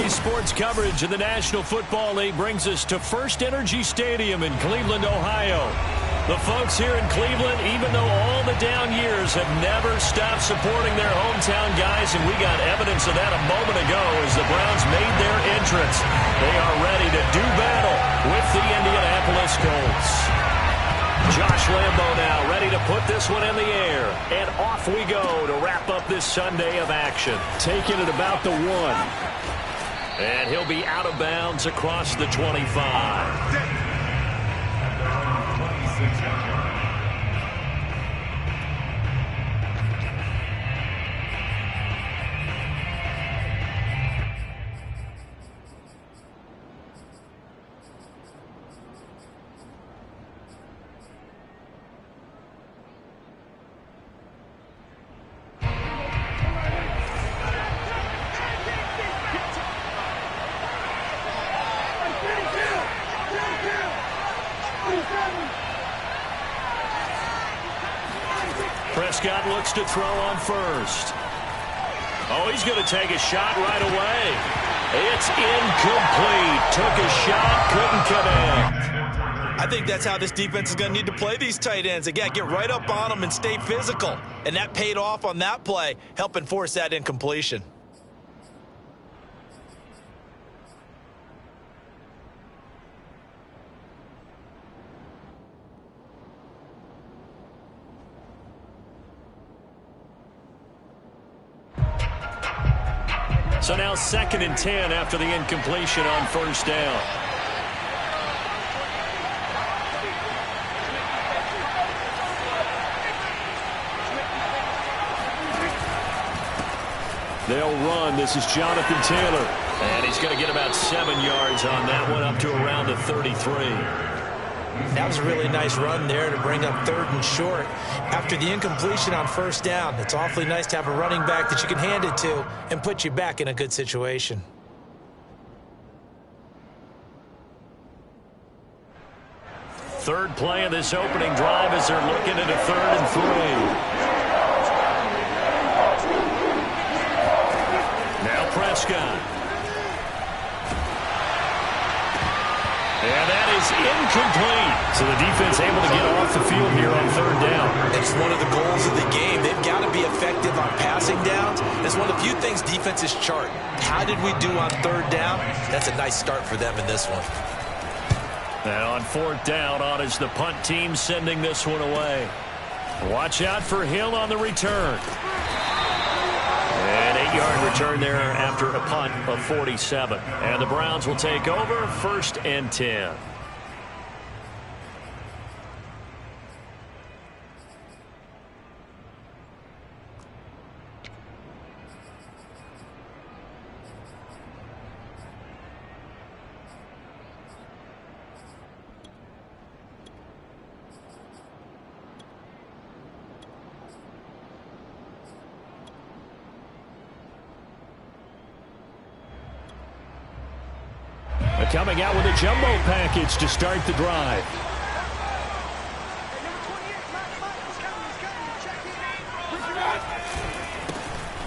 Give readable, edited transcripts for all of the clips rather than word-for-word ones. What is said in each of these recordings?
Today's sports coverage of the National Football League brings us to First Energy Stadium in Cleveland, Ohio. The folks here in Cleveland, even though all the down years, have never stopped supporting their hometown guys, and we got evidence of that a moment ago as the Browns made their entrance. They are ready to do battle with the Indianapolis Colts. Josh Lambo now ready to put this one in the air. And off we go to wrap up this Sunday of action. Taking it about the 1. And he'll be out of bounds across the 25. Prescott looks to throw on first. Oh, he's going to take a shot right away. It's incomplete. Took a shot, couldn't connect. I think that's how this defense is going to need to play these tight ends. They got to get right up on them and stay physical. And that paid off on that play, helping force that incompletion. So now 2nd and 10 after the incompletion on first down. They'll run. This is Jonathan Taylor. And he's going to get about 7 yards on that one, up to around the 33. That was a really nice run there to bring up 3rd and short. After the incompletion on first down, it's awfully nice to have a running back that you can hand it to and put you back in a good situation. Third play of this opening drive as they're looking at a 3rd and 3. Now Prescott. And that is incomplete. So the defense able to get off the field here on 3rd down. It's one of the goals of the game. They've got to be effective on passing downs. It's one of the few things defenses chart. How did we do on 3rd down? That's a nice start for them in this one. And on 4th down, on is the punt team sending this one away. Watch out for Hill on the return. An 8-yard return there after a punt of 47. And the Browns will take over 1st and 10. Coming out with a jumbo package to start the drive.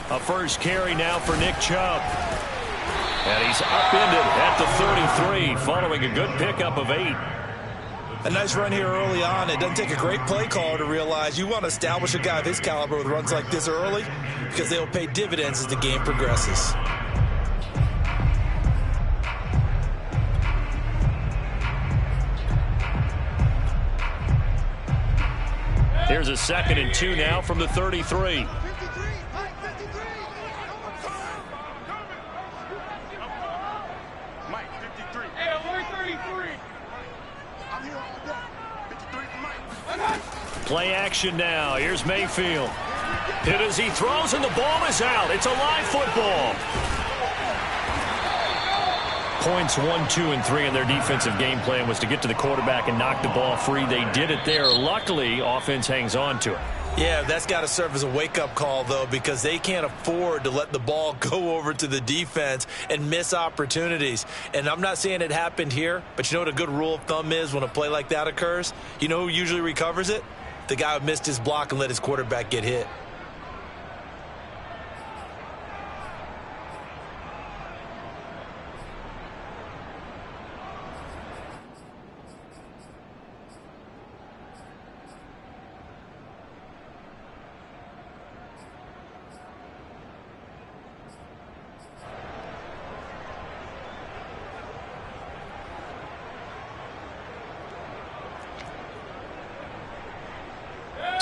A first carry now for Nick Chubb. And he's upended at the 33 following a good pickup of 8. A nice run here early on. It doesn't take a great play caller to realize you want to establish a guy of his caliber with runs like this early because they'll pay dividends as the game progresses. Here's a 2nd and 2 now from the 33. Play action now. Here's Mayfield. Hit as he throws, and the ball is out. It's a live football. Points 1, 2, and 3 in their defensive game plan was to get to the quarterback and knock the ball free. They did it there. Luckily, offense hangs on to it. Yeah, that's got to serve as a wake-up call, though, because they can't afford to let the ball go over to the defense and miss opportunities. And I'm not saying it happened here, but you know what a good rule of thumb is when a play like that occurs? You know who usually recovers it? The guy who missed his block and let his quarterback get hit.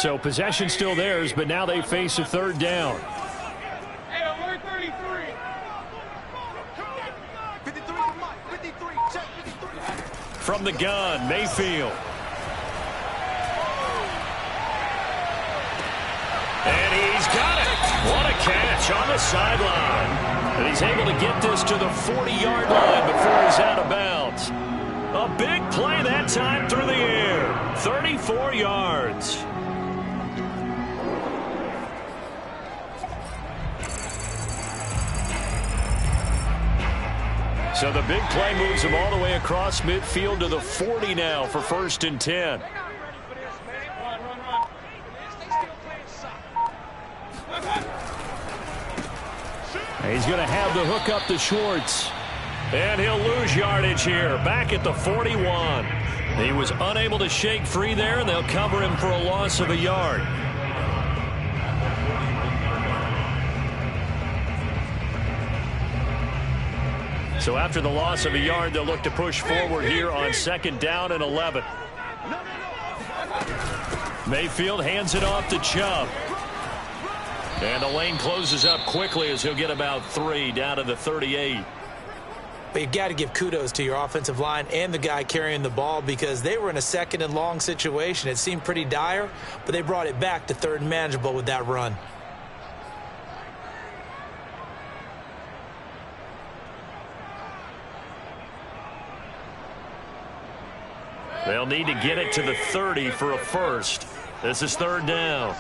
So possession still theirs, but now they face a third down. From the gun, Mayfield. And he's got it. What a catch on the sideline. And he's able to get this to the 40-yard line before he's out of bounds. A big play that time through the air. 34 yards. So the big play moves him all the way across midfield to the 40 now for 1st and 10. He's going to have the hook up to Schwartz. And he'll lose yardage here. Back at the 41. He was unable to shake free there, and they'll cover him for a loss of a yard. So after the loss of a yard, they'll look to push forward here on 2nd down and 11. Mayfield hands it off to Chubb. And the lane closes up quickly as he'll get about 3 down to the 38. But you've got to give kudos to your offensive line and the guy carrying the ball because they were in a 2nd and long situation. It seemed pretty dire, but they brought it back to 3rd and manageable with that run. They'll need to get it to the 30 for a first. This is 3rd down.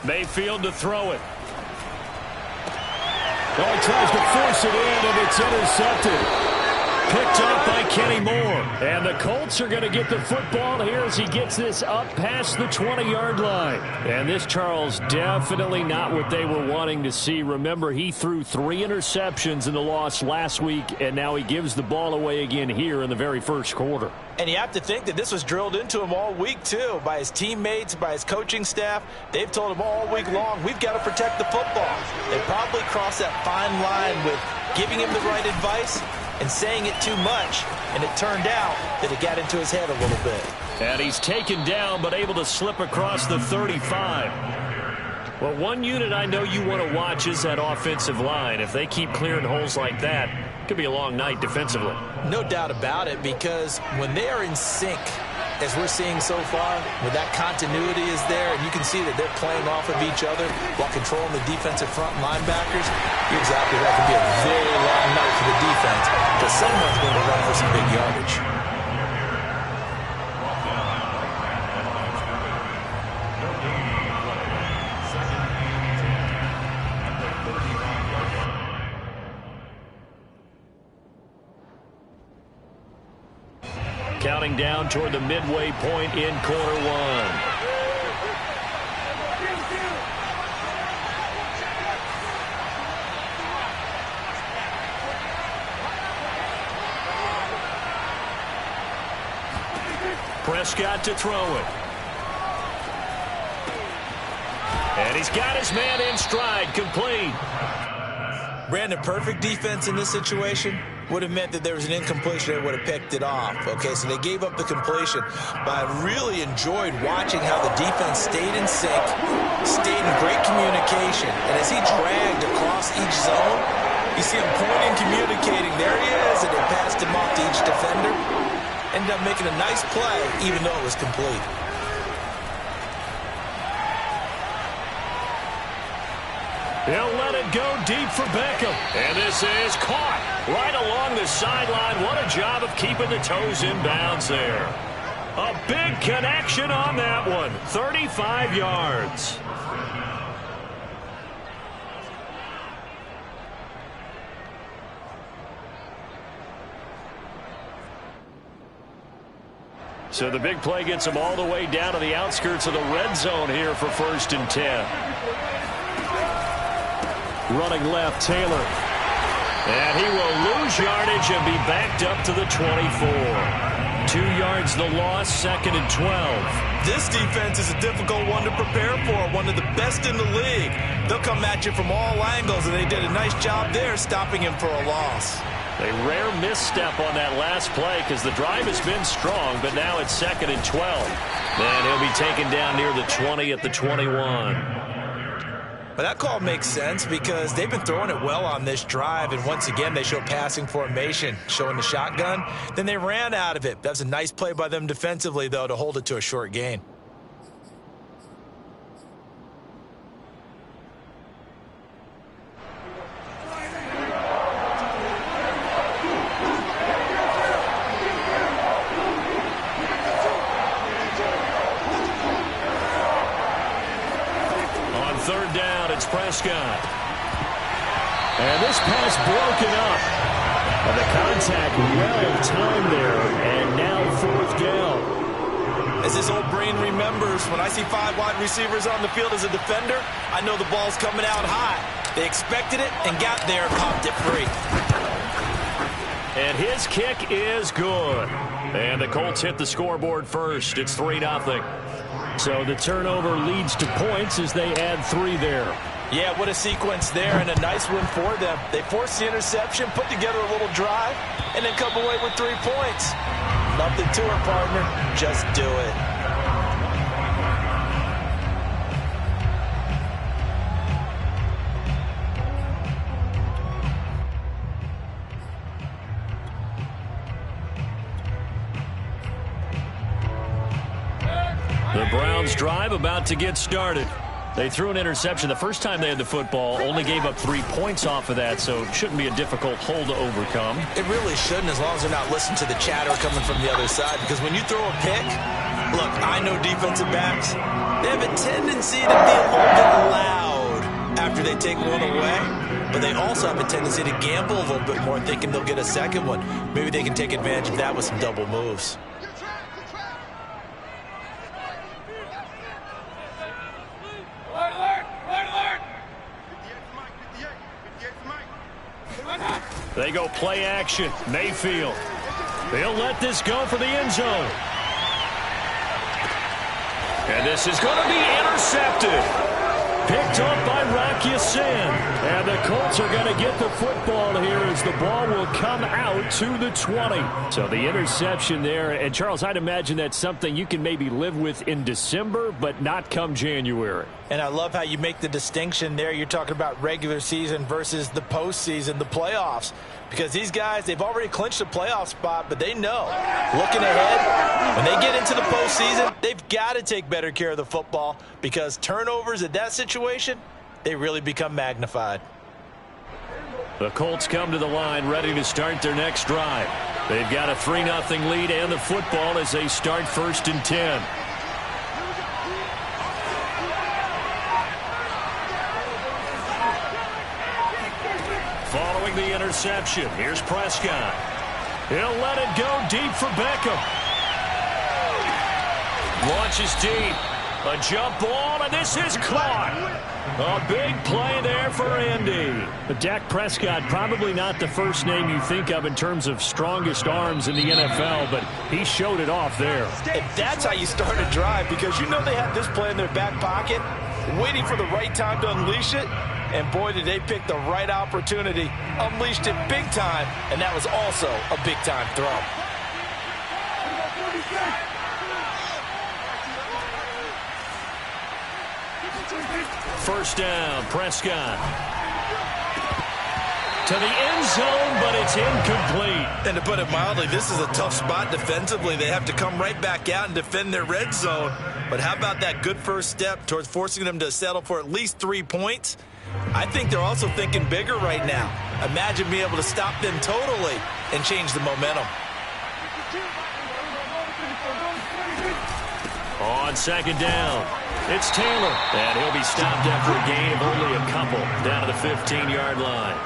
Mayfield to throw it. Oh, he tries to force it in, and it's intercepted. Picked up by Kenny Moore. And the Colts are going to get the football here as he gets this up past the 20-yard line. And this, Charles, definitely not what they were wanting to see. Remember, he threw 3 interceptions in the loss last week, and now he gives the ball away again here in the very first quarter. And you have to think that this was drilled into him all week, too, by his teammates, by his coaching staff. They've told him all week long, we've got to protect the football. They probably crossed that fine line with giving him the right advice and saying it too much, and it turned out that it got into his head a little bit. And he's taken down, but able to slip across the 35. Well, one unit I know you want to watch is that offensive line. If they keep clearing holes like that, it could be a long night defensively. No doubt about it, because when they are in sync, as we're seeing so far, when that continuity is there, and you can see that they're playing off of each other while controlling the defensive front linebackers, you're exactly right. It could be a very long night for the defense, because someone's going to run for some big yardage. Counting down toward the midway point in quarter 1. Prescott to throw it. And he's got his man in stride, complete. Brandon, perfect defense in this situation would have meant that there was an incompletion that would have picked it off. Okay, so they gave up the completion. But I really enjoyed watching how the defense stayed in sync, stayed in great communication. And as he dragged across each zone, you see him pointing, communicating. There he is, and they passed him off to each defender. Ended up making a nice play, even though it was complete. He'll let it go deep for Beckham. And this is caught. Right along the sideline. What a job of keeping the toes in bounds there. A big connection on that one. 35 yards. So the big play gets him all the way down to the outskirts of the red zone here for 1st and 10. Running left, Taylor. And he will lose yardage and be backed up to the 24. 2 yards the loss, 2nd and 12. This defense is a difficult one to prepare for, one of the best in the league. They'll come at you from all angles, and they did a nice job there stopping him for a loss. A rare misstep on that last play because the drive has been strong, but now it's 2nd and 12. And he'll be taken down near the 20 at the 21. But that call makes sense because they've been throwing it well on this drive, and once again they show passing formation, showing the shotgun. Then they ran out of it. That was a nice play by them defensively, though, to hold it to a short gain. Third down, it's Prescott. And this pass broken up. And the contact well timed there. And now 4th down. As this old brain remembers, when I see 5 wide receivers on the field as a defender, I know the ball's coming out high. They expected it and got there and popped it free. And his kick is good. And the Colts hit the scoreboard first. It's 3-0. So the turnover leads to points as they add 3 there. Yeah, what a sequence there, and a nice win for them. They forced the interception, put together a little drive, and then come away with 3 points. Nothing to it, partner. Just do it. The Browns drive about to get started. They threw an interception the first time they had the football, only gave up 3 points off of that, so it shouldn't be a difficult hole to overcome. It really shouldn't, as long as they're not listening to the chatter coming from the other side, because when you throw a pick, look, I know defensive backs, they have a tendency to be a little bit loud after they take one away, but they also have a tendency to gamble a little bit more, thinking they'll get a second one. Maybe they can take advantage of that with some double moves. They go play action. Mayfield. They'll let this go for the end zone. And this is going to be intercepted. Picked up by Rocky Sin. And the Colts are going to get the football here as the ball will come out to the 20. So the interception there. And, Charles, I'd imagine that's something you can maybe live with in December, but not come January. And I love how you make the distinction there. You're talking about regular season versus the postseason, the playoffs. Because these guys, they've already clinched a playoff spot, but they know, looking ahead, when they get into the postseason, they've got to take better care of the football because turnovers at that situation, they really become magnified. The Colts come to the line ready to start their next drive. They've got a 3-0 lead and the football as they start 1st and 10. Following the interception, here's Prescott. He'll let it go deep for Beckham. Launches deep. A jump ball, and this is caught. A big play there for Andy. But Dak Prescott, probably not the first name you think of in terms of strongest arms in the NFL, but he showed it off there. And that's how you start a drive, because you know they have this play in their back pocket, waiting for the right time to unleash it. And boy, did they pick the right opportunity. Unleashed it big time, and that was also a big-time throw. First down, Prescott. to the end zone, but it's incomplete. And to put it mildly, this is a tough spot defensively. They have to come right back out and defend their red zone. But how about that good first step towards forcing them to settle for at least 3 points? I think they're also thinking bigger right now. Imagine being able to stop them totally and change the momentum. On second down, it's Taylor, and he'll be stopped after a gain of only a couple down to the 15-yard line.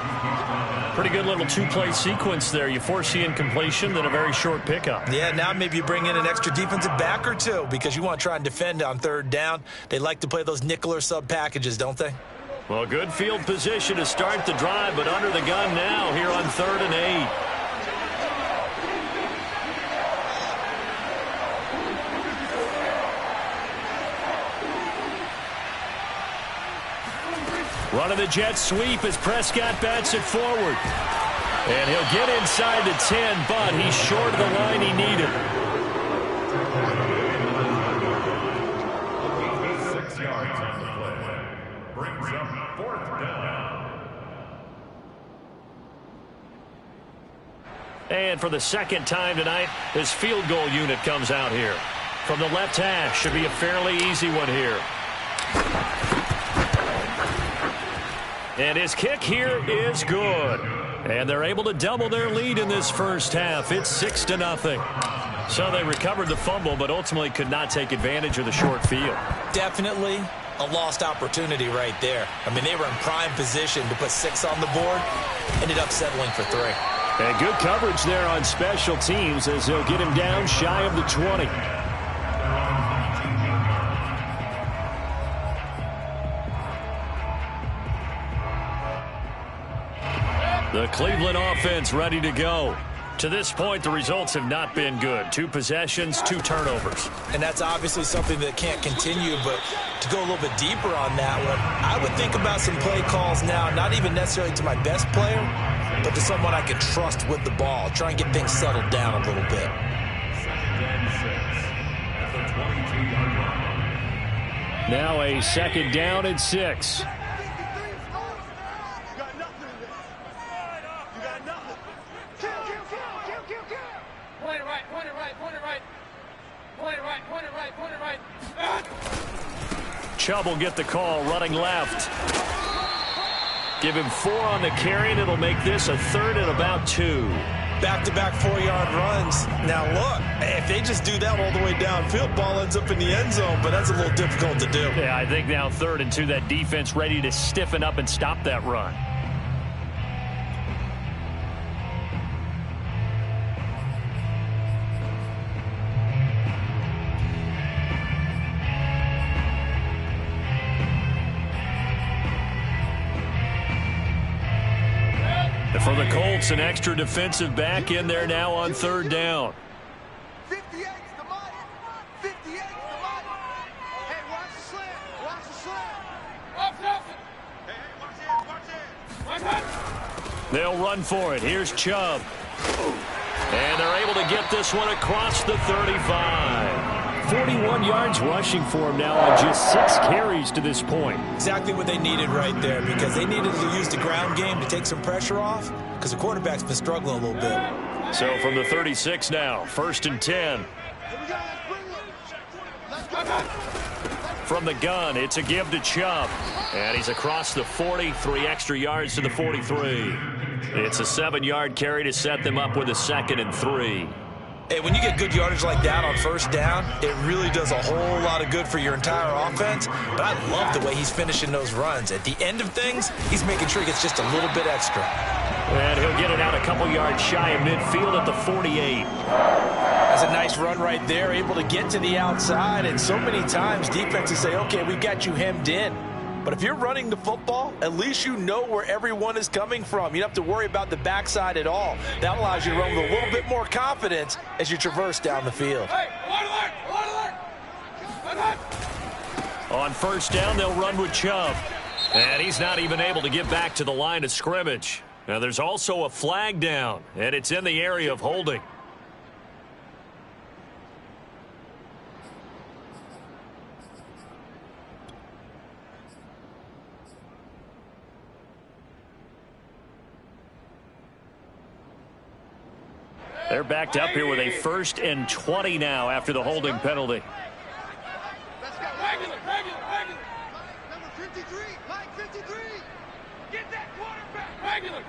Pretty good little two-play sequence there. You force the incompletion, then a very short pickup. Yeah, now maybe you bring in an extra defensive back or two because you want to try and defend on third down. They like to play those nickel or sub packages, don't they? Well, good field position to start the drive, but under the gun now here on 3rd and 8. Running the jet sweep as Prescott bats it forward. And he'll get inside the 10, but he's short of the line he needed. 6 yards on the play. Brings up 4th down. And for the second time tonight, his field goal unit comes out here. From the left hash, should be a fairly easy one here. And his kick here is good. And they're able to double their lead in this first half. It's 6-0. So they recovered the fumble, but ultimately could not take advantage of the short field. Definitely a lost opportunity right there. I mean, they were in prime position to put 6 on the board. Ended up settling for 3. And good coverage there on special teams as they'll get him down shy of the 20. The Cleveland offense ready to go. To this point, the results have not been good. 2 possessions, 2 turnovers. And that's obviously something that can't continue, but to go a little bit deeper on that one, I would think about some play calls now, not even necessarily to my best player, but to someone I can trust with the ball. Try and get things settled down a little bit. 2nd and 6 at the 22-yard line. Now a 2nd down and 6. Chubb will get the call, running left. Give him 4 on the carry, and it'll make this a 3rd and about 2. Back-to-back 4-yard runs. Now, look, if they just do that all the way downfield, ball ends up in the end zone, but that's a little difficult to do. Yeah, I think now 3rd and 2, that defense ready to stiffen up and stop that run. For the Colts, an extra defensive back in there now on 3rd down. 58's the money. 58's the money. Hey, watch the slant. Watch the slant. Hey, watch it. They'll run for it. Here's Chubb. And they're able to get this one across the 35. 41 yards rushing for him now on just 6 carries to this point. Exactly what they needed right there, because they needed to use the ground game to take some pressure off, because the quarterback's been struggling a little bit. So from the 36 now, 1st and 10. From the gun, it's a give to Chubb. And he's across the 40, 3 extra yards to the 43. It's a 7-yard carry to set them up with a 2nd and 3. Hey, when you get good yardage like that on 1st down, it really does a whole lot of good for your entire offense. But I love the way he's finishing those runs. At the end of things, he's making sure he gets just a little bit extra. And he'll get it out a couple yards shy of midfield at the 48. That's a nice run right there, able to get to the outside. And so many times defenses say, okay, we've got you hemmed in. But if you're running the football, at least you know where everyone is coming from. You don't have to worry about the backside at all. That allows you to run with a little bit more confidence as you traverse down the field. On 1st down, they'll run with Chubb. And he's not even able to get back to the line of scrimmage. Now, there's also a flag down, and it's in the area of holding. They're backed up here with a 1st and 20 now after the holding penalty. Let's go. Regular. Number 53. Mike 53. Get that quarterback. Regular.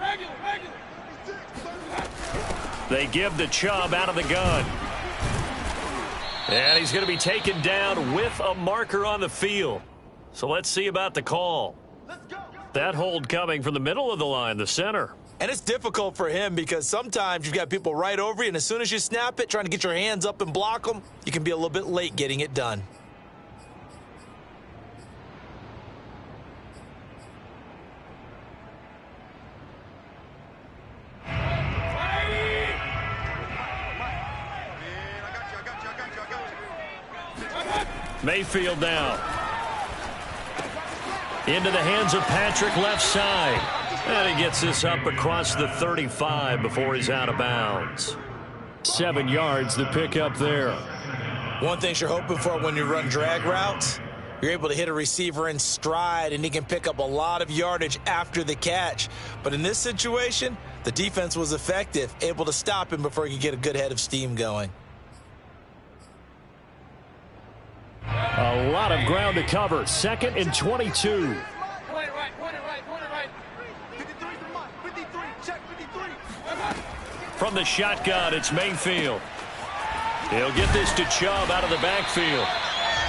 They give the Chubb out of the gun. And he's going to be taken down with a marker on the field. So let's see about the call. Let's go. That hold coming from the middle of the line, the center. And it's difficult for him because sometimes you've got people right over you, and as soon as you snap it, trying to get your hands up and block them, you can be a little bit late getting it done. Mayfield now. Into the hands of Patrick left side. And he gets this up across the 35 before he's out of bounds. 7 yards the pick up there. One thing you're hoping for when you run drag routes, you're able to hit a receiver in stride, and he can pick up a lot of yardage after the catch. But in this situation, the defense was effective, able to stop him before he could get a good head of steam going. A lot of ground to cover. 2nd and 22. Point it right. 53 to Mike. 53. Check 53. From the shotgun, it's Mayfield. He'll get this to Chubb out of the backfield.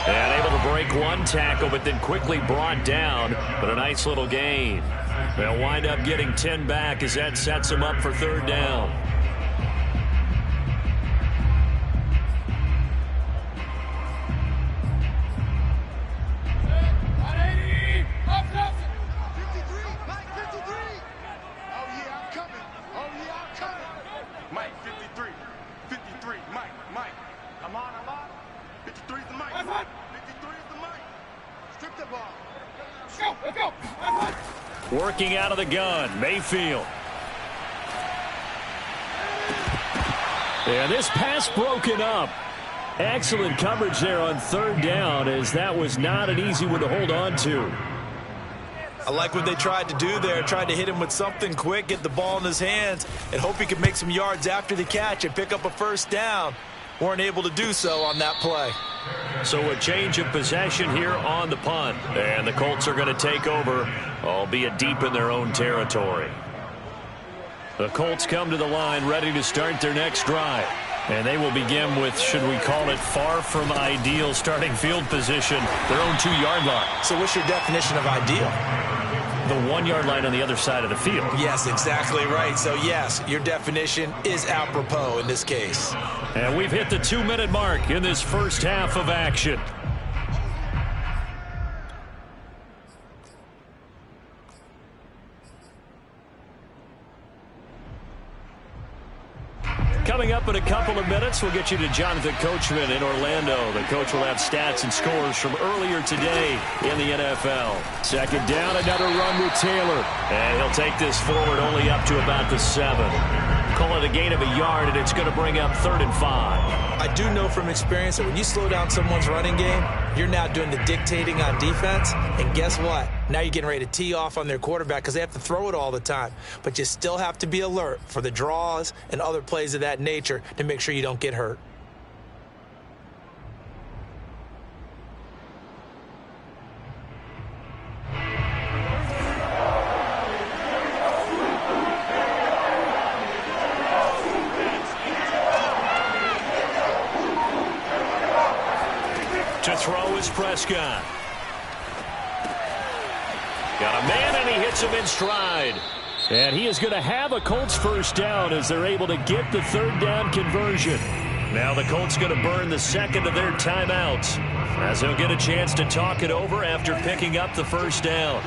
And able to break one tackle, but then quickly brought down. But a nice little gain. They'll wind up getting 10 back as that sets them up for 3rd down. Working out of the gun, Mayfield. And this pass broken up. Excellent coverage there on 3rd down, as that was not an easy one to hold on to. I like what they tried to do there, tried to hit him with something quick, get the ball in his hands, and hope he could make some yards after the catch and pick up a 1st down. Weren't able to do so on that play. So a change of possession here on the punt. And the Colts are going to take over, albeit deep in their own territory. The Colts come to the line ready to start their next drive. And they will begin with, should we call it, far from ideal starting field position, their own 2-yard line. So what's your definition of ideal? The 1-yard line on the other side of the field. Yes, exactly right. So, yes, your definition is apropos in this case. And we've hit the 2-minute mark in this first half of action. Coming up in a couple of minutes, we'll get you to Jonathan Coachman in Orlando. The coach will have stats and scores from earlier today in the NFL. 2nd down, another run with Taylor. And he'll take this forward only up to about the 7. Call it a gain of a yard, and it's going to bring up 3rd and 5. I do know from experience that when you slow down someone's running game, you're now doing the dictating on defense. And guess what? Now you're getting ready to tee off on their quarterback because they have to throw it all the time. But you still have to be alert for the draws and other plays of that nature to make sure you don't get hurt. To throw is Prescott. Got a man, and he hits him in stride. And he is going to have a Colts 1st down as they're able to get the 3rd down conversion. Now the Colts going to burn the 2nd of their timeouts as they'll get a chance to talk it over after picking up the 1st down.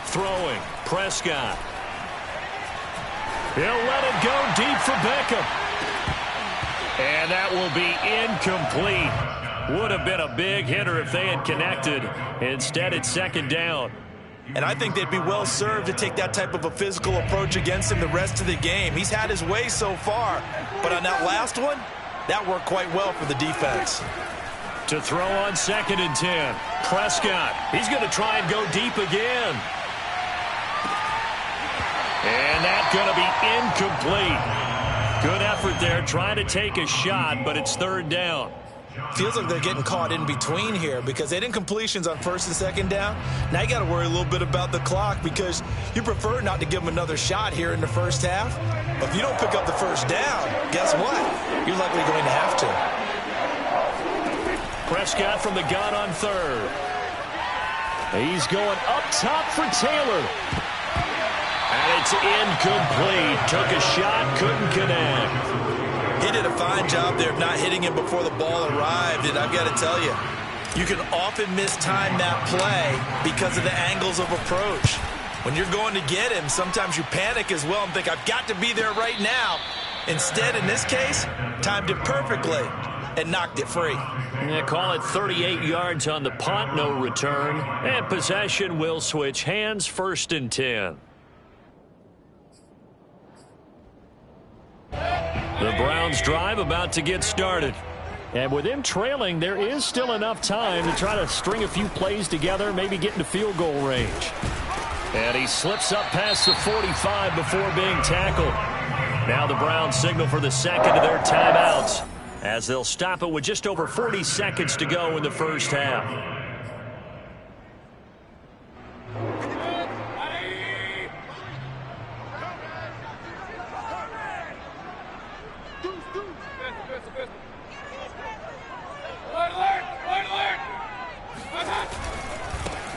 Throwing, Prescott. He'll let it go deep for Beckham. And that will be incomplete. Would have been a big hitter if they had connected. Instead, it's 2nd down. And I think they'd be well served to take that type of a physical approach against him the rest of the game. He's had his way so far. But on that last one, that worked quite well for the defense. To throw on 2nd and 10. Prescott, he's going to try and go deep again. And that's going to be incomplete. Good effort there trying to take a shot, but it's 3rd down. Feels like they're getting caught in between here because they didn't incompletions on 1st and 2nd down. Now you got to worry a little bit about the clock because you prefer not to give them another shot here in the first half. But if you don't pick up the 1st down, guess what? You're likely going to have to. Prescott from the gun on 3rd. He's going up top for Taylor. And it's incomplete. Took a shot, couldn't connect. He did a fine job there of not hitting him before the ball arrived, and I've got to tell you, you can often mistime that play because of the angles of approach. When you're going to get him, sometimes you panic as well and think, I've got to be there right now. Instead, in this case, timed it perfectly and knocked it free. Yeah, call it 38 yards on the punt, no return. And possession will switch hands, 1st and 10. The Browns drive about to get started. And with him trailing, there is still enough time to try to string a few plays together, maybe get into field goal range. And he slips up past the 45 before being tackled. Now the Browns signal for the 2nd of their timeouts as they'll stop it with just over 40 seconds to go in the first half.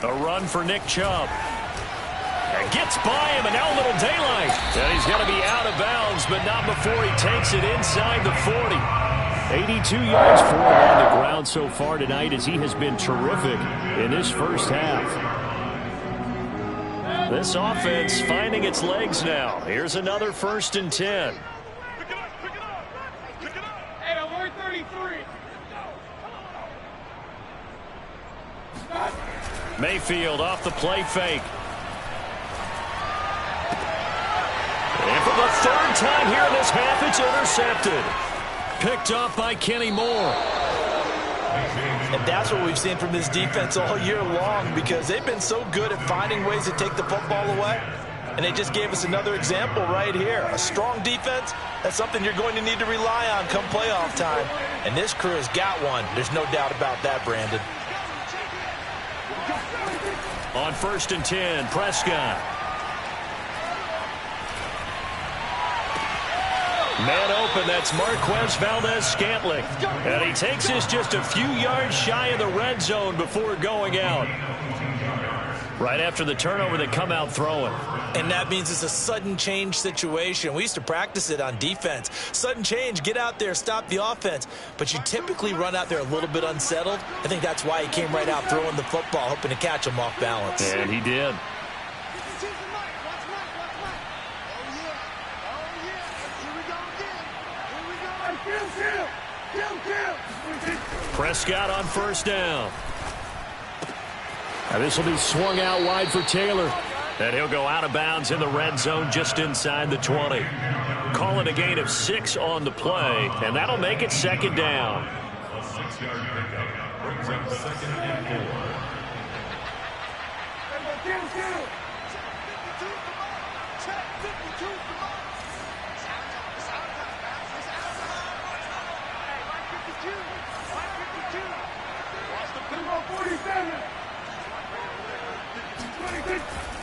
A run for Nick Chubb. And gets by him, and now a little daylight. And he's going to be out of bounds, but not before he takes it inside the 40. 82 yards for him on the ground so far tonight as he has been terrific in this first half. This offense finding its legs now. Here's another 1st and 10. Pick it up, pick it up, pick it up. Hey, I'm wearing 33. Mayfield off the play fake. And for the 3rd time here in this half, it's intercepted. Picked off by Kenny Moore. And that's what we've seen from this defense all year long because they've been so good at finding ways to take the football away. And they just gave us another example right here. A strong defense, that's something you're going to need to rely on come playoff time. And this crew has got one. There's no doubt about that, Brandon. On 1st and 10, Prescott. Man open, that's Marquez Valdez-Scantling. And he takes this just a few yards shy of the red zone before going out. Right after the turnover, they come out throwing. And that means it's a sudden change situation. We used to practice it on defense. Sudden change, get out there, stop the offense. But you typically run out there a little bit unsettled. I think that's why he came right out throwing the football, hoping to catch him off balance. And he did. Prescott on 1st down. Now this will be swung out wide for Taylor. And he'll go out of bounds in the red zone just inside the 20. Calling a gain of 6 on the play, and that'll make it 2nd down. A 6-yard pickup brings up 2nd and 4.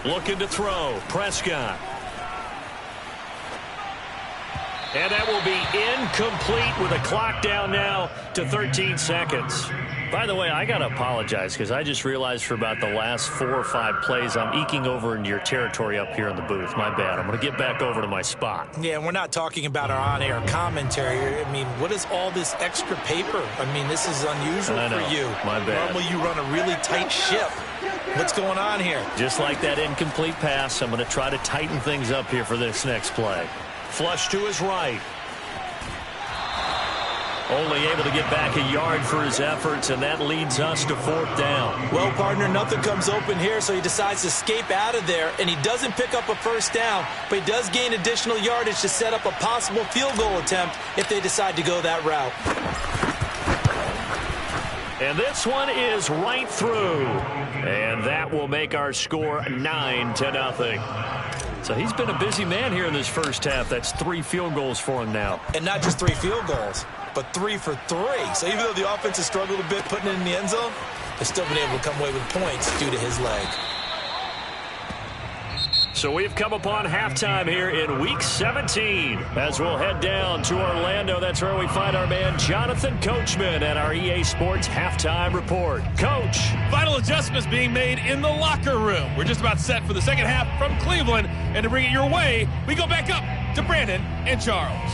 Looking to throw. Prescott. And that will be incomplete with a clock down now to 13 seconds. By the way, I got to apologize because I just realized for about the last 4 or 5 plays I'm eking over into your territory up here in the booth. My bad. I'm going to get back over to my spot. Yeah, we're not talking about our on-air commentary. I mean, what is all this extra paper? I mean, this is unusual for you. My bad. Normally you run a really tight ship. What's going on here? Just like that incomplete pass, I'm going to try to tighten things up here for this next play. Flush to his right. Only able to get back a yard for his efforts, and that leads us to 4th down. Well, partner, nothing comes open here, so he decides to escape out of there, and he doesn't pick up a 1st down, but he does gain additional yardage to set up a possible field goal attempt if they decide to go that route. And this one is right through. And that will make our score 9-0. So he's been a busy man here in this first half. That's 3 field goals for him now. And not just 3 field goals, but 3 for 3. So even though the offense has struggled a bit putting it in the end zone, they've still been able to come away with points due to his leg. So we've come upon halftime here in Week 17. As we'll head down to Orlando, that's where we find our man Jonathan Coachman at our EA Sports Halftime Report. Coach. Final adjustments being made in the locker room. We're just about set for the second half from Cleveland. And to bring it your way, we go back up to Brandon and Charles.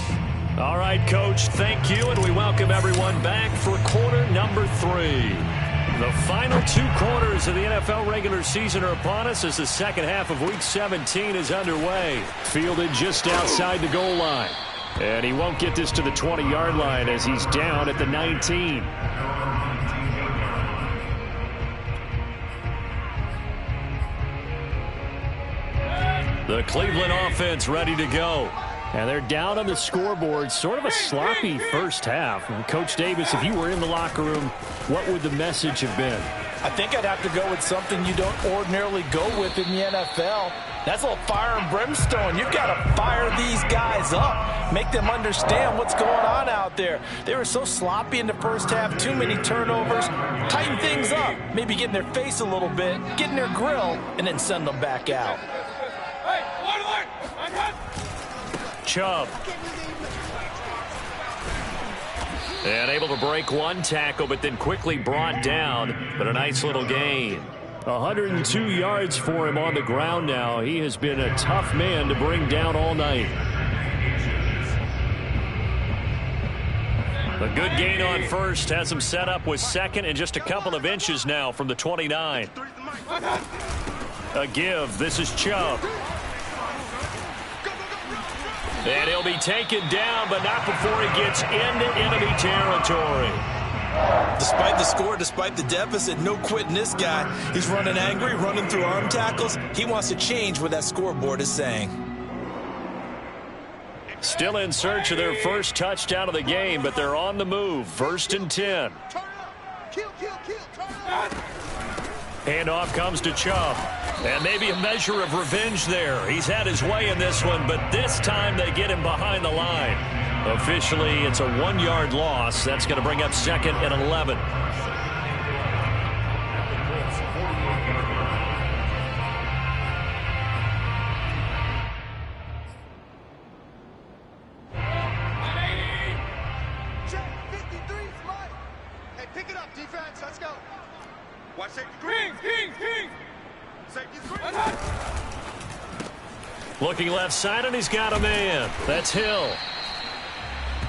All right, Coach, thank you, and we welcome everyone back for quarter number 3. The final 2 quarters of the NFL regular season are upon us as the second half of Week 17 is underway. Fielded just outside the goal line. And he won't get this to the 20-yard line as he's down at the 19. The Cleveland offense ready to go. And they're down on the scoreboard. Sort of a sloppy first half. And Coach Davis, if you were in the locker room, what would the message have been? I think I'd have to go with something you don't ordinarily go with in the NFL. That's a little fire and brimstone. You've got to fire these guys up. Make them understand what's going on out there. They were so sloppy in the first half. Too many turnovers. Tighten things up. Maybe get in their face a little bit. Get in their grill. And then send them back out. Chubb. And able to break one tackle, but then quickly brought down. But a nice little gain. 102 yards for him on the ground now. He has been a tough man to bring down all night. A good gain on first has him set up with second and just a couple of inches now from the 29. A give. This is Chubb. And he'll be taken down, but not before he gets into enemy territory. Despite the score, despite the deficit, no quitting this guy. He's running angry, running through arm tackles. He wants to change what that scoreboard is saying. Still in search of their first touchdown of the game, but they're on the move. 1st and 10. Handoff comes to Chubb. And maybe a measure of revenge there. He's had his way in this one, but this time they get him behind the line. Officially, it's a 1-yard loss. That's going to bring up 2nd and 11. Hey, pick it up, defense. Let's go. Watch safety. King. Looking left side, and he's got a man. That's Hill.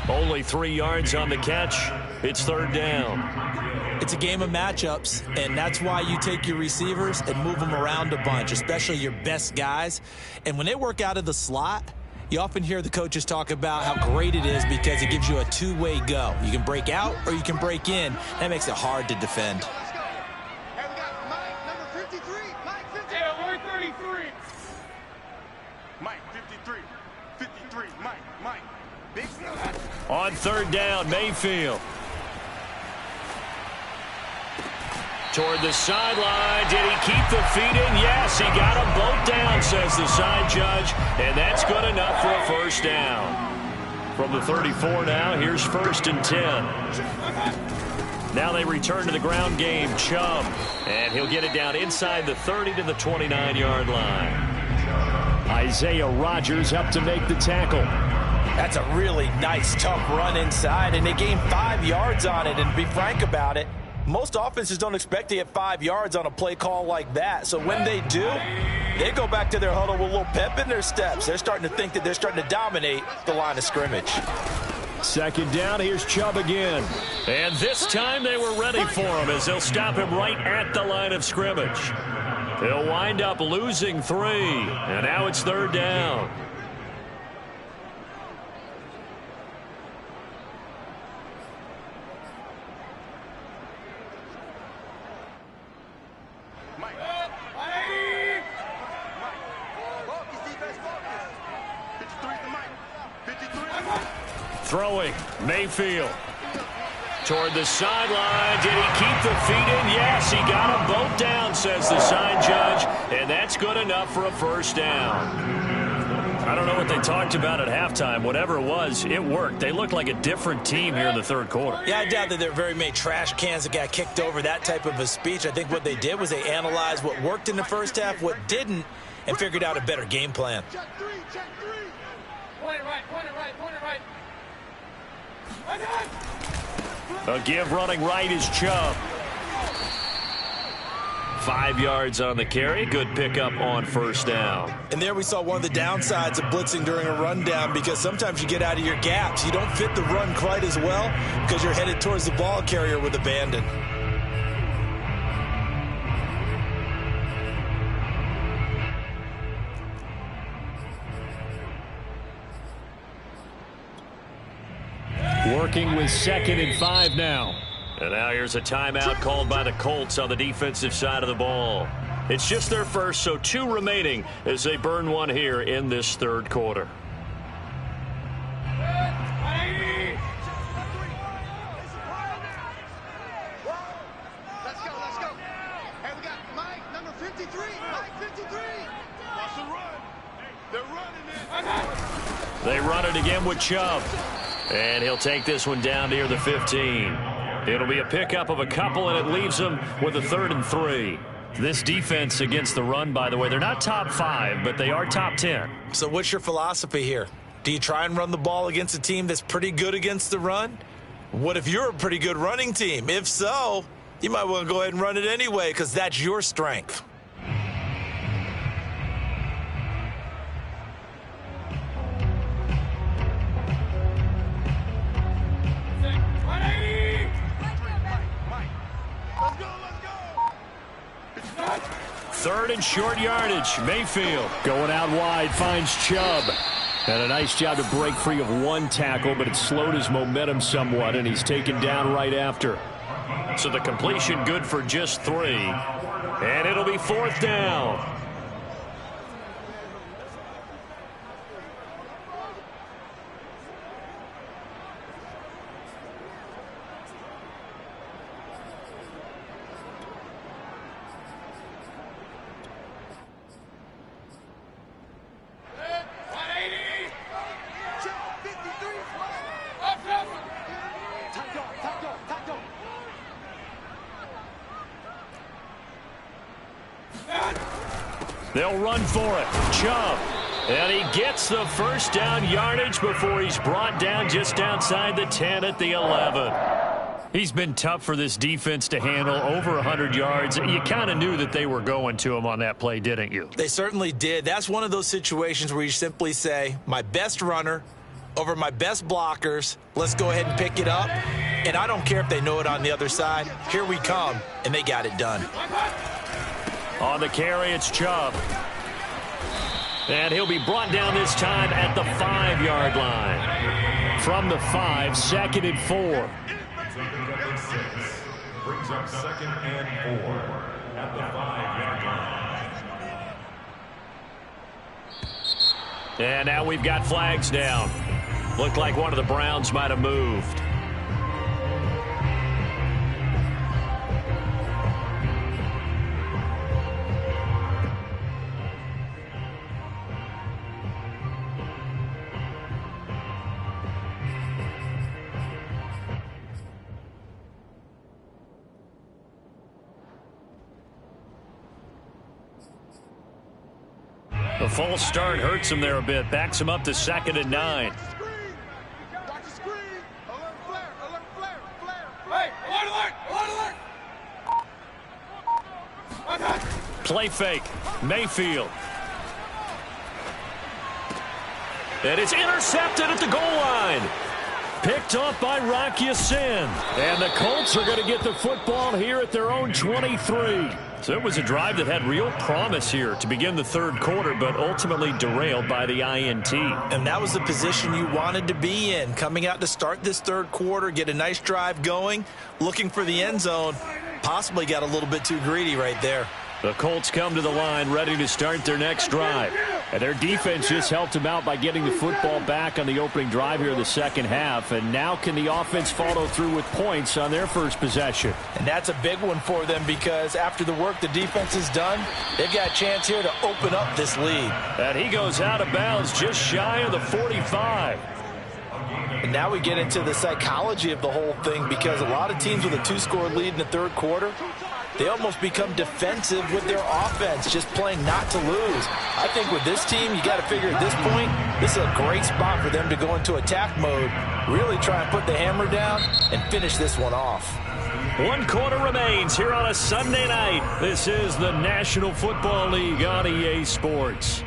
Only 3 yards on the catch. It's 3rd down. It's a game of matchups, and that's why you take your receivers and move them around a bunch, especially your best guys. And when they work out of the slot, you often hear the coaches talk about how great it is because it gives you a 2-way go. You can break out or you can break in. That makes it hard to defend. On 3rd down, Mayfield. Toward the sideline. Did he keep the feet in? Yes, he got them both down, says the side judge. And that's good enough for a 1st down. From the 34 now, here's 1st and 10. Now they return to the ground game. Chubb. And he'll get it down inside the 30 to the 29-yard line. Isaiah Rodgers up to make the tackle. That's a really nice, tough run inside, and they gained 5 yards on it. And to be frank about it, most offenses don't expect to get 5 yards on a play call like that. So when they do, they go back to their huddle with a little pep in their steps. They're starting to think that they're starting to dominate the line of scrimmage. 2nd down, here's Chubb again. And this time they were ready for him as they'll stop him right at the line of scrimmage. He'll wind up losing 3, and now it's 3rd down. Throwing, Mayfield. Toward the sideline. Did he keep the feet in? Yes, he got them both down, says the sign judge. And that's good enough for a first down. I don't know what they talked about at halftime. Whatever it was, it worked. They looked like a different team here in the third quarter. Yeah, I doubt that there were very many trash cans that got kicked over, that type of a speech. I think what they did was they analyzed what worked in the first half, what didn't, and figured out a better game plan. Check three, check three. Point it right, point it right, point it right. A give running right is Chubb. 5 yards on the carry. Good pickup on first down. And there we saw one of the downsides of blitzing during a rundown, because sometimes you get out of your gaps. You don't fit the run quite as well because you're headed towards the ball carrier with abandon. Working with 2nd and 5 now. And now here's a timeout called by the Colts on the defensive side of the ball. It's just their first, so 2 remaining as they burn one here in this third quarter. Let's go, let's go. Hey, we got Mike, number 53. Mike, 53. Watch the run. They're running it. They run it again with Chubb. And he'll take this one down near the 15. It'll be a pickup of a couple, and it leaves them with a 3rd and 3. This defense against the run, by the way, they're not top 5, but they are top 10. So what's your philosophy here? Do you try and run the ball against a team that's pretty good against the run? What if you're a pretty good running team? If so, you might want to go ahead and run it anyway, because that's your strength. Third and short yardage. Mayfield going out wide, finds Chubb. And a nice job to break free of one tackle, but it slowed his momentum somewhat, and he's taken down right after. So the completion good for just 3. And it'll be 4th down. They'll run for it. Chubb. And he gets the first down yardage before he's brought down just outside the 10 at the 11. He's been tough for this defense to handle, over 100 yards. You kind of knew that they were going to him on that play, didn't you? They certainly did. That's one of those situations where you simply say, my best runner over my best blockers. Let's go ahead and pick it up. And I don't care if they know it on the other side. Here we come, and they got it done. On the carry, it's Chubb. And he'll be brought down this time at the 5-yard line. From the 5, 2nd and 4. Brings up 2nd and 4 at the 5-yard line. And now we've got flags down. Looked like one of the Browns might have moved. The false start hurts him there a bit. Backs him up to 2nd and 9. Watch the screen. Alert flare, alert flare, flare. Hey, alert, alert, alert. Play fake. Mayfield. And it's intercepted at the goal line. Picked off by Rock Ya-Sin. And the Colts are going to get the football here at their own 23. So it was a drive that had real promise here to begin the third quarter, but ultimately derailed by the INT. And that was the position you wanted to be in, coming out to start this third quarter, get a nice drive going, looking for the end zone. Possibly got a little bit too greedy right there. The Colts come to the line ready to start their next drive. And their defense just helped them out by getting the football back on the opening drive here in the second half. And now can the offense follow through with points on their first possession? And that's a big one for them because after the work the defense has done, they've got a chance here to open up this lead. And he goes out of bounds just shy of the 45. And now we get into the psychology of the whole thing because a lot of teams with a 2-score lead in the third quarter, they almost become defensive with their offense, just playing not to lose. I think with this team, you got to figure at this point, this is a great spot for them to go into attack mode, really try and put the hammer down and finish this one off. 1 quarter remains here on a Sunday night. This is the National Football League on EA Sports.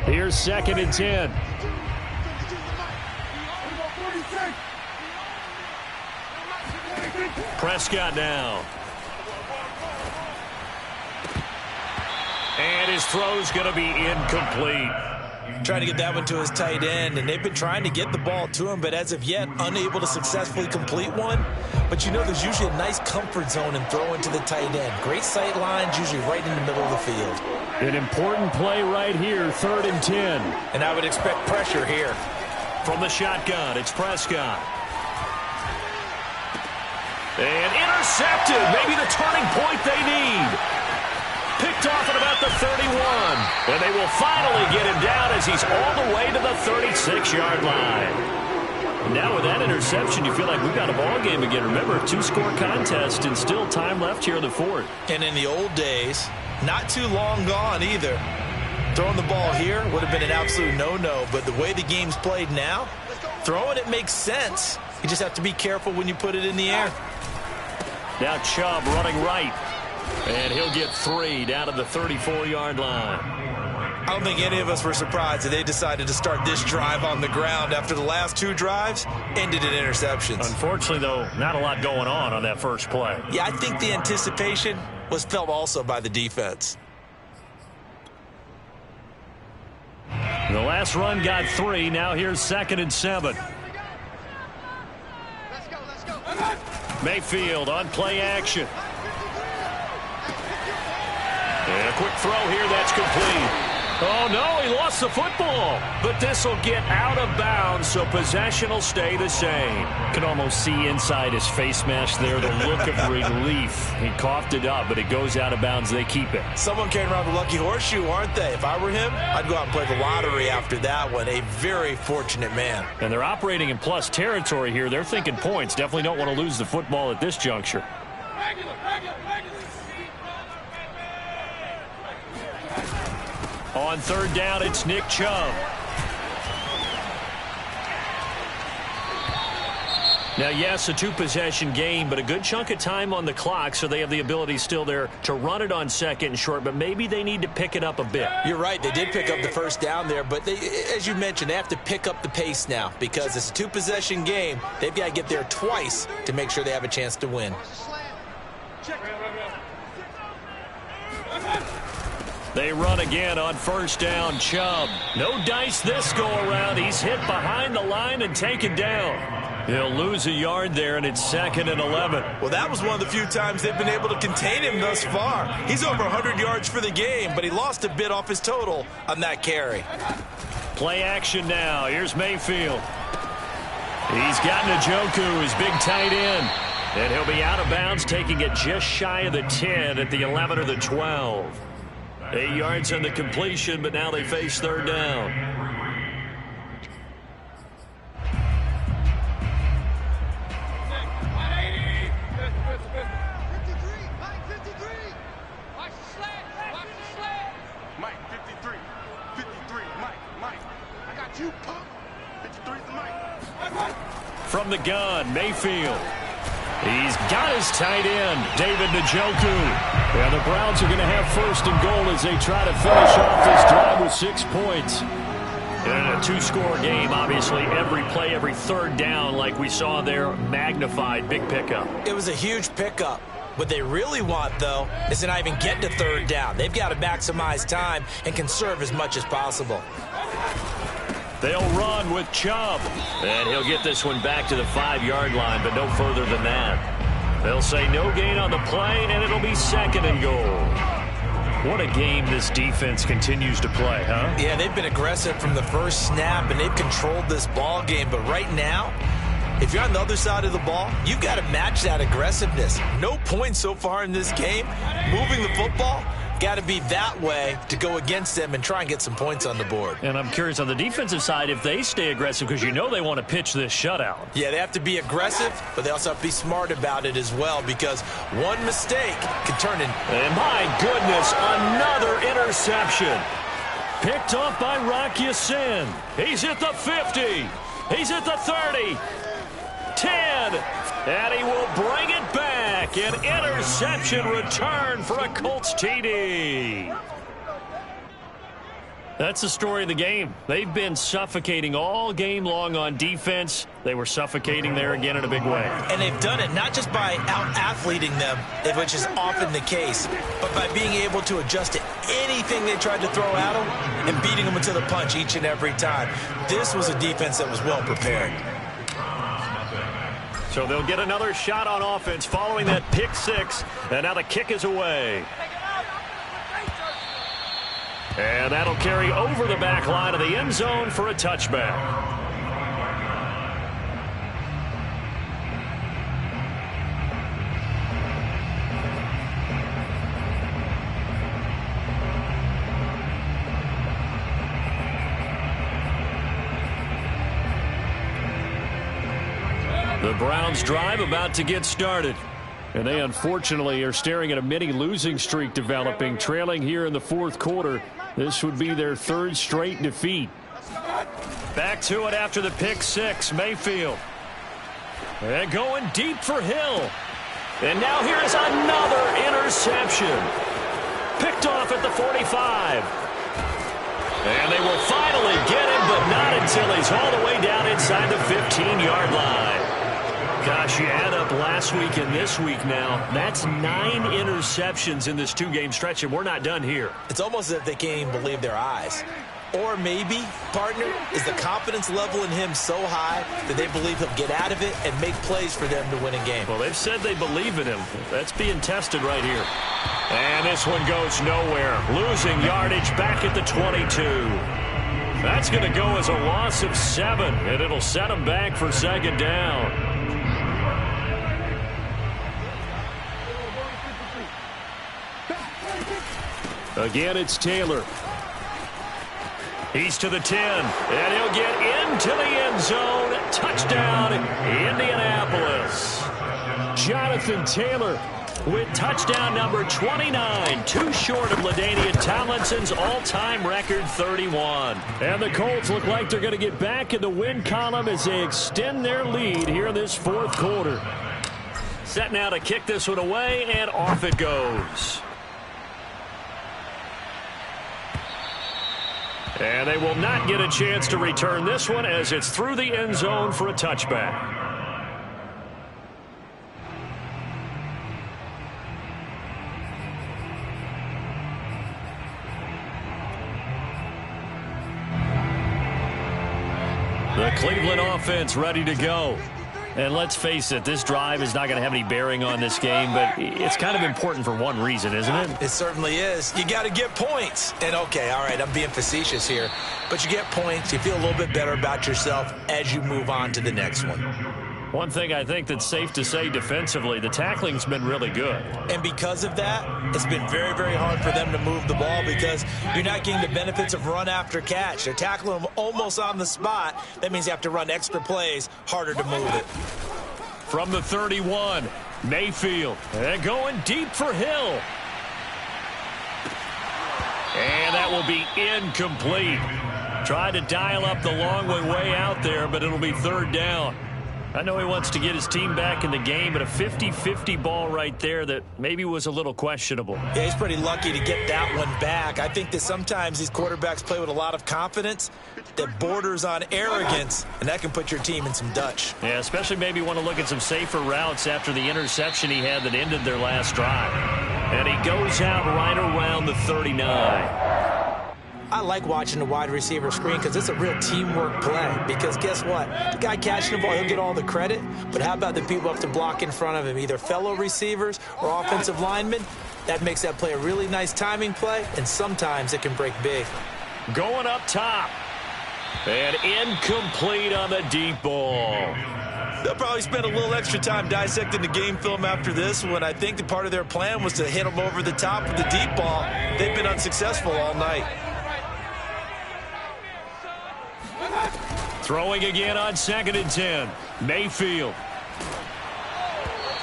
Here's 2nd and 10. Prescott now. And his throw's going to be incomplete. Trying to get that one to his tight end, and they've been trying to get the ball to him, but as of yet, unable to successfully complete one. But you know there's usually a nice comfort zone in throwing to the tight end. Great sight lines, usually right in the middle of the field. An important play right here, 3rd and 10. And I would expect pressure here. From the shotgun, it's Prescott. And intercepted, maybe the turning point they need. Picked off at about the 31. And they will finally get him down as he's all the way to the 36-yard line. Now with that interception, you feel like we've got a ball game again. Remember, a 2-score contest and still time left here in the 4th. And in the old days, not too long gone either. Throwing the ball here would have been an absolute no-no, but the way the game's played now, throwing it makes sense. You just have to be careful when you put it in the air. Now Chubb running right. And he'll get 3 down to the 34-yard line. I don't think any of us were surprised that they decided to start this drive on the ground after the last 2 drives ended in interceptions. Unfortunately, though, not a lot going on that first play. Yeah, I think the anticipation was felt also by the defense. The last run got 3. Now here's 2nd and 7. Let's go. Mayfield on play action. And a quick throw here that's complete. Oh, no, he lost the football. But this will get out of bounds, so possession will stay the same. Can almost see inside his face mask there, the look of relief. He coughed it up, but it goes out of bounds. They keep it. Someone came around the lucky horseshoe, aren't they? If I were him, I'd go out and play the lottery after that one. A very fortunate man. And they're operating in plus territory here. They're thinking points. Definitely don't want to lose the football at this juncture. Regular. On 3rd down, it's Nick Chubb. Now, yes, a 2-possession game, but a good chunk of time on the clock, so they have the ability still there to run it on 2nd and short, but maybe they need to pick it up a bit. You're right. They did pick up the first down there, but they, as you mentioned, they have to pick up the pace now because it's a 2-possession game. They've got to get there twice to make sure they have a chance to win. They run again on 1st down. Chubb. No dice this go-around. He's hit behind the line and taken down. He'll lose a yard there, and it's 2nd and 11. Well, that was one of the few times they've been able to contain him thus far. He's over 100 yards for the game, but he lost a bit off his total on that carry. Play action now. Here's Mayfield. He's got Njoku, his big tight end. And he'll be out of bounds, taking it just shy of the 10 at the 11 or the 12. 8 yards on the completion, but now they face 3rd down. Mike, 53. 53, Mike. I got you, punk. 53's the Mike. From the gun, Mayfield. He's got his tight end, David Njoku. And the Browns are going to have 1st and goal as they try to finish off this drive with 6 points. And a 2-score game, obviously, every play, every 3rd down, like we saw there, magnified, big pickup. It was a huge pickup. What they really want, though, is to not even get to 3rd down. They've got to maximize time and conserve as much as possible. They'll run with Chubb. And he'll get this one back to the 5-yard line, but no further than that. They'll say no gain on the play, and it'll be 2nd and goal. What a game this defense continues to play, huh? Yeah, they've been aggressive from the first snap, and they've controlled this ball game. But right now, if you're on the other side of the ball, you've got to match that aggressiveness. No points so far in this game. Moving the football, got to be that way to go against them and try and get some points on the board. And I'm curious on the defensive side if they stay aggressive, because you know they want to pitch this shutout. Yeah, they have to be aggressive, but they also have to be smart about it as well, because one mistake can turn in. And my goodness, another interception. Picked off by Rock Ya-Sin. He's at the 50. He's at the 30. 10. And he will bring it back. An interception return for a Colts TD. That's the story of the game. They've been suffocating all game long on defense. They were suffocating there again in a big way. And they've done it not just by out-athleting them, which is often the case, but by being able to adjust to anything they tried to throw at them and beating them into the punch each and every time. This was a defense that was well prepared. So they'll get another shot on offense following that pick 6. And now the kick is away. And that'll carry over the back line of the end zone for a touchback. The Browns drive about to get started. And they unfortunately are staring at a mini losing streak developing, trailing here in the 4th quarter. This would be their 3rd straight defeat. Back to it after the pick 6, Mayfield. And going deep for Hill. And now here is another interception. Picked off at the 45. And they will finally get him, but not until he's all the way down inside the 15-yard line. Gosh, you add up last week and this week now, that's 9 interceptions in this 2-game stretch, and we're not done here. It's almost as if they can't even believe their eyes. Or maybe, partner, is the confidence level in him so high that they believe he'll get out of it and make plays for them to win a game. Well, they've said they believe in him. That's being tested right here. And this one goes nowhere. Losing yardage back at the 22. That's going to go as a loss of 7, and it'll set them back for 2nd down. Again, it's Taylor. He's to the 10, and he'll get into the end zone. Touchdown, Indianapolis. Jonathan Taylor with touchdown number 29, too short of LaDainian Tomlinson's all-time record 31. And the Colts look like they're going to get back in the win column as they extend their lead here in this 4th quarter. Set now to kick this one away, and off it goes. And they will not get a chance to return this one as it's through the end zone for a touchback. The Cleveland offense ready to go. And let's face it, this drive is not going to have any bearing on this game, but it's kind of important for one reason, isn't it? It certainly is. You got to get points. And, okay, all right, I'm being facetious here. But you get points. You feel a little bit better about yourself as you move on to the next one. One thing I think that's safe to say defensively, the tackling's been really good. And because of that, it's been very, very hard for them to move the ball because you're not getting the benefits of run after catch. They're tackling them almost on the spot. That means you have to run extra plays, harder to move it. From the 31, Mayfield. And going deep for Hill. And that will be incomplete. Tried to dial up the long way out there, but it'll be 3rd down. I know he wants to get his team back in the game, but a 50-50 ball right there that maybe was a little questionable. Yeah, he's pretty lucky to get that one back. I think that sometimes these quarterbacks play with a lot of confidence that borders on arrogance, and that can put your team in some Dutch. Yeah, especially maybe want to look at some safer routes after the interception he had that ended their last drive. And he goes out right around the 39. I like watching the wide receiver screen because it's a real teamwork play. Because guess what? The guy catching the ball, he'll get all the credit. But how about the people up to block in front of him, either fellow receivers or offensive linemen? That makes that play a really nice timing play, and sometimes it can break big. Going up top. And incomplete on the deep ball. They'll probably spend a little extra time dissecting the game film after this one. I think that part of their plan was to hit them over the top with the deep ball. They've been unsuccessful all night. Throwing again on 2nd and 10. Mayfield.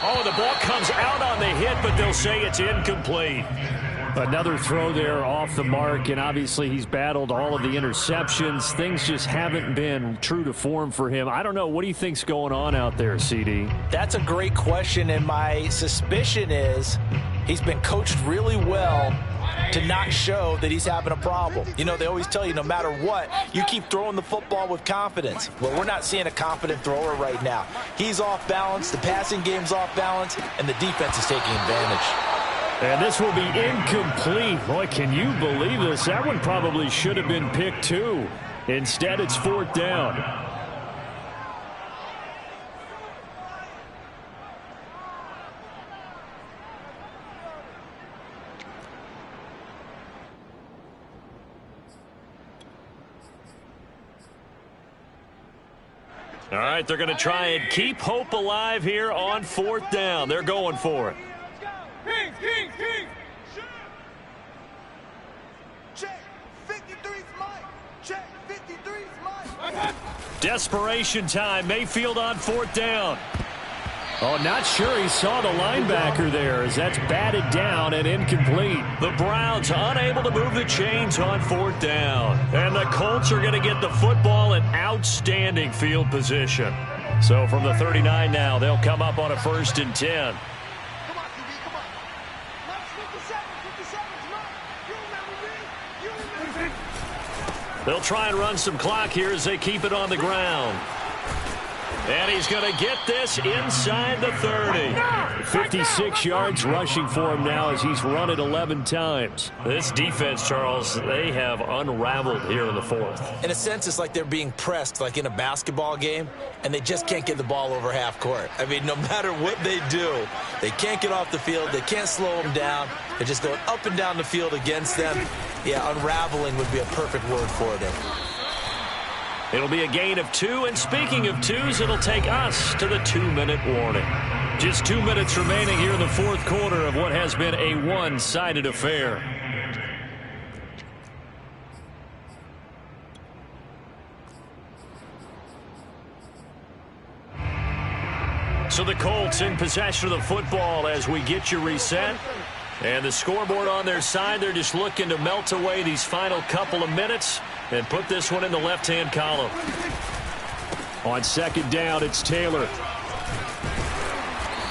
Oh, the ball comes out on the hit, but they'll say it's incomplete. Another throw there off the mark, and obviously he's battled all of the interceptions. Things just haven't been true to form for him. I don't know. What do you think's going on out there, CD? That's a great question, and my suspicion is he's been coached really well to not show that he's having a problem. You know, they always tell you no matter what, you keep throwing the football with confidence. Well, we're not seeing a confident thrower right now. He's off balance, the passing game's off balance, and the defense is taking advantage. And this will be incomplete. Boy, can you believe this? That one probably should have been picked too. Instead, it's 4th down. All right, they're going to try and keep hope alive here on 4th down. They're going for it. Kings! Check. 53's Mike. Check. 53's Mike. Desperation time. Mayfield on 4th down. Oh, not sure he saw the linebacker there as that's batted down and incomplete. The Browns unable to move the chains on 4th down. And the Colts are going to get the football in outstanding field position. So from the 39 now, they'll come up on a 1st and 10. Come on, CB, come on. That's 57's Mike. You remember me? You remember me? They'll try and run some clock here as they keep it on the ground. And he's going to get this inside the 30. 56 yards rushing for him now as he's run it 11 times. This defense, Charles, they have unraveled here in the 4th. In a sense, it's like they're being pressed like in a basketball game, and they just can't get the ball over half court. I mean, no matter what they do, they can't get off the field. They can't slow them down. They're just going up and down the field against them. Yeah, unraveling would be a perfect word for them. It'll be a gain of 2, and speaking of 2s, it'll take us to the 2-minute warning. Just 2 minutes remaining here in the 4th quarter of what has been a one-sided affair. So the Colts in possession of the football as we get you reset. And the scoreboard on their side, they're just looking to melt away these final couple of minutes and put this one in the left-hand column. On 2nd down, it's Taylor.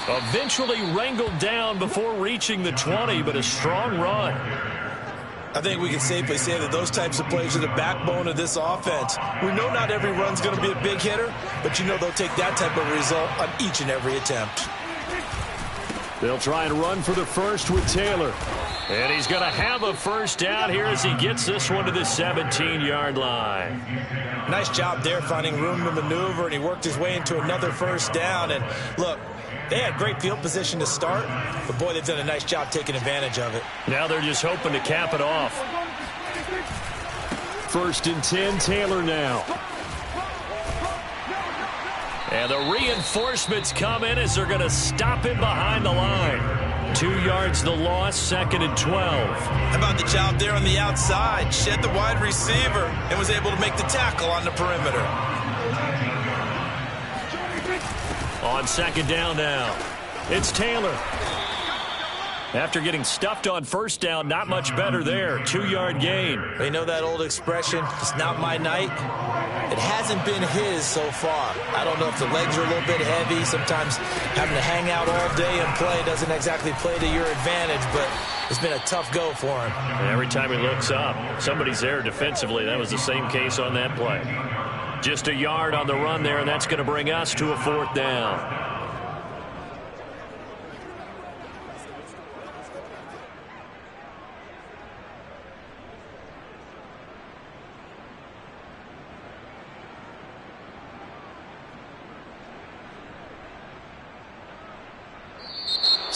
Eventually wrangled down before reaching the 20, but a strong run. I think we can safely say that those types of plays are the backbone of this offense. We know not every run's going to be a big hitter, but you know they'll take that type of result on each and every attempt. They'll try and run for the first with Taylor. And he's going to have a 1st down here as he gets this one to the 17-yard line. Nice job there finding room to maneuver, and he worked his way into another 1st down. And look, they had great field position to start, but boy, they've done a nice job taking advantage of it. Now they're just hoping to cap it off. 1st and 10, Taylor now. And the reinforcements come in as they're going to stop him behind the line. 2 yards the loss, 2nd and 12. How about the job there on the outside? Shed the wide receiver and was able to make the tackle on the perimeter. On 2nd down now, it's Taylor. After getting stuffed on 1st down, not much better there. 2-yard gain. You know that old expression, it's not my night? It hasn't been his so far. I don't know if the legs are a little bit heavy. Sometimes having to hang out all day and play doesn't exactly play to your advantage, but it's been a tough go for him. Every time he looks up, somebody's there defensively. That was the same case on that play. Just a yard on the run there, and that's going to bring us to a 4th down.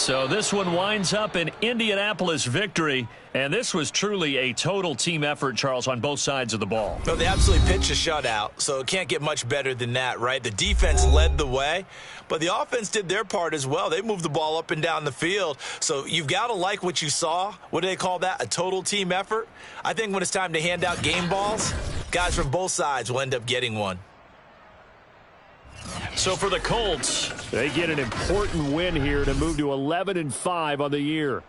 So this one winds up an Indianapolis victory, and this was truly a total team effort, Charles, on both sides of the ball. No, they absolutely pitched a shutout, so it can't get much better than that, right? The defense led the way, but the offense did their part as well. They moved the ball up and down the field, so you've got to like what you saw. What do they call that? A total team effort? I think when it's time to hand out game balls, guys from both sides will end up getting one. So for the Colts, they get an important win here to move to 11-5 on the year.